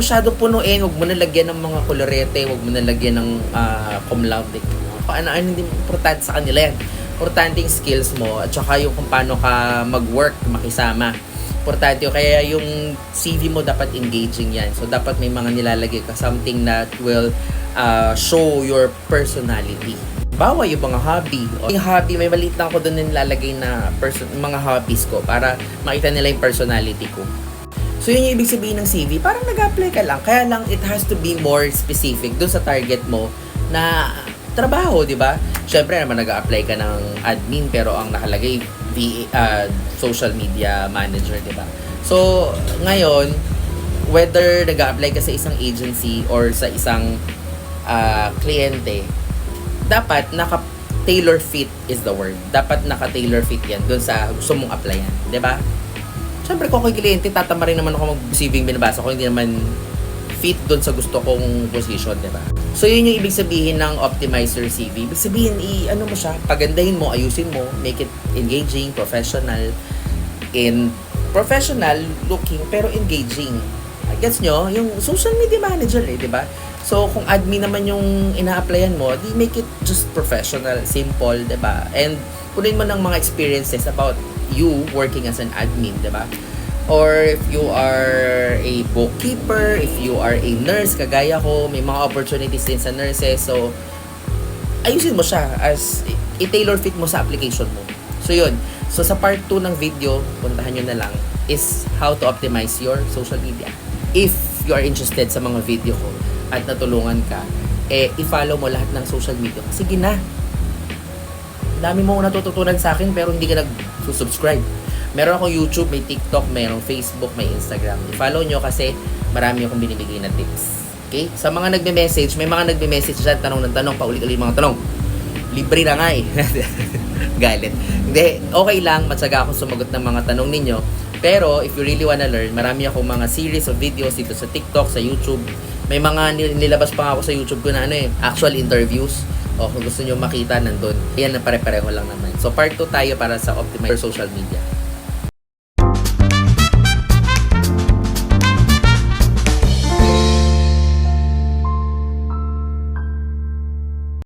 Masyadong punuin, huwag mo na lagyan ng mga kolorete, huwag mo na lagyan ng cum laude. Ano hindi importante sa kanila yan. Importante yung skills mo at saka yung kung paano ka mag-work, makisama. Importante yun. Kaya yung CV mo dapat engaging yan. So, dapat may mga nilalagay ka, something that will show your personality. Bawa yung mga hobby. Yung hobby, may maliit lang ako doon na nilalagay na mga hobbies ko para makita nila yung personality ko. So, yun yung ibig sabihin ng CV. Parang nag-apply ka lang. Kaya lang, it has to be more specific doon sa target mo na trabaho, di ba? Siyempre naman nag-a-apply ka ng admin pero ang nakalagay social media manager, di ba? So, ngayon, whether nag-a-apply ka sa isang agency or sa isang kliyente, dapat naka-tailor fit is the word. Dapat naka-tailor fit yan doon sa gusto mong applyan, di ba? Siyempre, kung ako'y kliyente, tatama rin naman ako mag-CVing binabasa ko, hindi naman fit doon sa gusto kong position, di ba? So, yun yung ibig sabihin ng optimize your CV. Ibig sabihin, ano mo siya, pagandahin mo, ayusin mo, make it engaging, professional looking, pero engaging. Gets nyo? Yung social media manager di ba? So, kung admin naman yung ina-applyan mo, di make it just professional, simple, di ba? And, punin mo ng mga experiences about you working as an admin, di ba? Or if you are a bookkeeper, if you are a nurse, kagaya ko, may mga opportunities din sa nurses. So, ayusin mo siya as i-tailor fit mo sa application mo. So, yun. So, sa part 2 ng video, puntahan nyo na lang, is how to optimize your social media. If you are interested sa mga video ko at natulungan ka, i-follow mo lahat ng social media. Sige na. Dami mo natututunan sa akin pero hindi ka nag-subscribe. Meron akong YouTube, may TikTok, mayroong Facebook, may Instagram. I-follow nyo kasi marami akong binibigay na tips. Okay? Sa mga nagme-message, may mga nagme-message dyan, tanong ng tanong, paulit-ulit mga tanong. Libre na nga eh. Galit. Hindi, okay lang, matyaga akong sumagot ng mga tanong ninyo. Pero, if you really wanna learn, marami akong mga series of videos dito sa TikTok, sa YouTube. May mga nilabas pa ako sa YouTube ko na actual interviews. O kung gusto nyo makita, nandun. Ayan na pare-pareho lang naman. So, part 2 tayo para sa optimize social media.